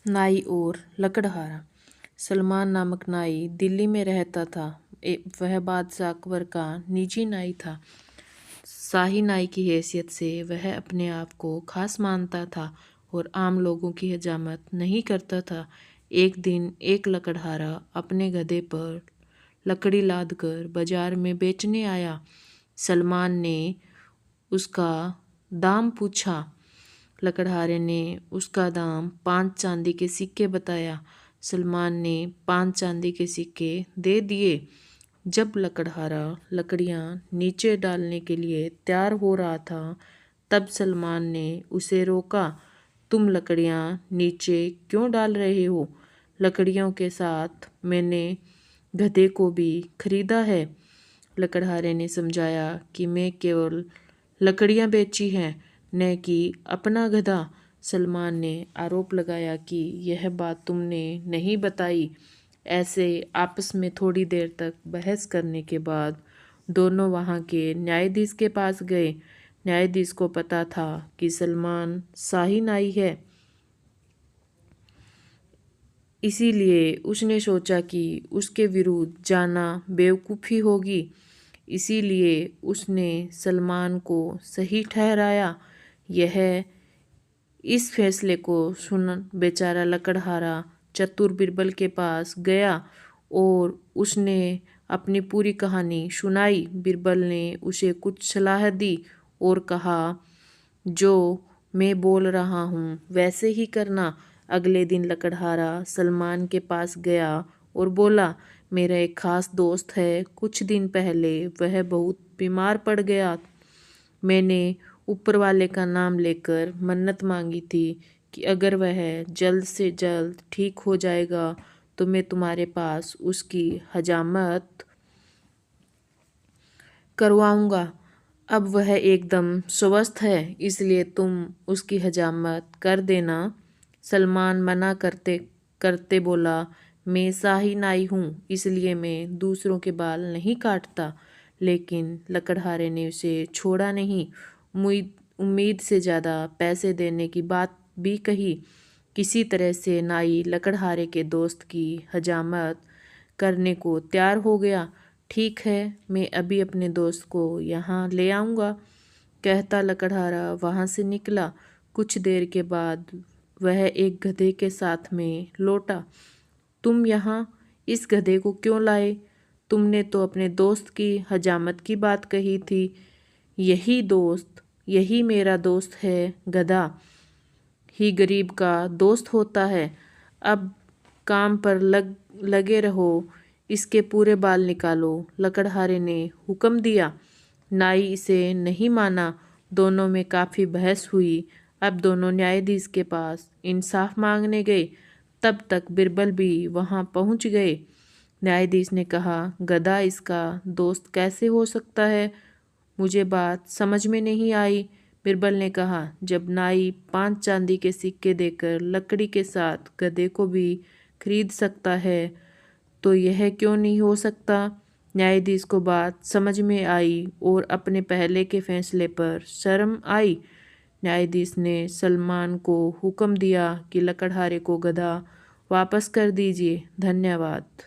नाई और लकड़हारा। सलमान नामक नाई दिल्ली में रहता था। वह बादशाह अकबर का निजी नाई था। शाही नाई की हैसियत से वह अपने आप को खास मानता था और आम लोगों की हजामत नहीं करता था। एक दिन एक लकड़हारा अपने गधे पर लकड़ी लाद कर बाजार में बेचने आया। सलमान ने उसका दाम पूछा। लकड़हारे ने उसका दाम 5 चांदी के सिक्के बताया। सलमान ने 5 चांदी के सिक्के दे दिए। जब लकड़हारा लकड़ियां नीचे डालने के लिए तैयार हो रहा था, तब सलमान ने उसे रोका। तुम लकड़ियां नीचे क्यों डाल रहे हो? लकड़ियों के साथ मैंने गधे को भी खरीदा है। लकड़हारे ने समझाया कि मैं केवल लकड़ियां बेची हैं, न कि अपना गधा। सलमान ने आरोप लगाया कि यह बात तुमने नहीं बताई। ऐसे आपस में थोड़ी देर तक बहस करने के बाद दोनों वहां के न्यायाधीश के पास गए। न्यायाधीश को पता था कि सलमान शाही नाई है, इसीलिए उसने सोचा कि उसके विरुद्ध जाना बेवकूफ़ी होगी। इसीलिए उसने सलमान को सही ठहराया। यह इस फैसले को सुन बेचारा लकड़हारा चतुर बिरबल के पास गया और उसने अपनी पूरी कहानी सुनाई। बिरबल ने उसे कुछ सलाह दी और कहा, जो मैं बोल रहा हूँ वैसे ही करना। अगले दिन लकड़हारा सलमान के पास गया और बोला, मेरा एक खास दोस्त है। कुछ दिन पहले वह बहुत बीमार पड़ गया। मैंने ऊपर वाले का नाम लेकर मन्नत मांगी थी कि अगर वह जल्द से जल्द ठीक हो जाएगा तो मैं तुम्हारे पास उसकी हजामत करवाऊंगा। अब वह एकदम स्वस्थ है, इसलिए तुम उसकी हजामत कर देना। सलमान मना करते करते बोला, मैं शाही नाई हूँ, इसलिए मैं दूसरों के बाल नहीं काटता। लेकिन लकड़हारे ने उसे छोड़ा नहीं। उम्मीद से ज़्यादा पैसे देने की बात भी कही। किसी तरह से नाई लकड़हारे के दोस्त की हजामत करने को तैयार हो गया। ठीक है, मैं अभी अपने दोस्त को यहाँ ले आऊँगा, कहता लकड़हारा वहाँ से निकला। कुछ देर के बाद वह एक गधे के साथ में लौटा। तुम यहाँ इस गधे को क्यों लाए? तुमने तो अपने दोस्त की हजामत की बात कही थी। यही मेरा दोस्त है। गधा ही गरीब का दोस्त होता है। अब काम पर लगे रहो, इसके पूरे बाल निकालो, लकड़हारे ने हुक्म दिया। नाई इसे नहीं माना। दोनों में काफ़ी बहस हुई। अब दोनों न्यायाधीश के पास इंसाफ मांगने गए। तब तक बिरबल भी वहां पहुंच गए। न्यायाधीश ने कहा, गधा इसका दोस्त कैसे हो सकता है? मुझे बात समझ में नहीं आई। बिरबल ने कहा, जब नाई 5 चांदी के सिक्के देकर लकड़ी के साथ गधे को भी खरीद सकता है तो यह क्यों नहीं हो सकता? न्यायाधीश को बात समझ में आई और अपने पहले के फैसले पर शर्म आई। न्यायाधीश ने सलमान को हुक्म दिया कि लकड़हारे को गधा वापस कर दीजिए। धन्यवाद।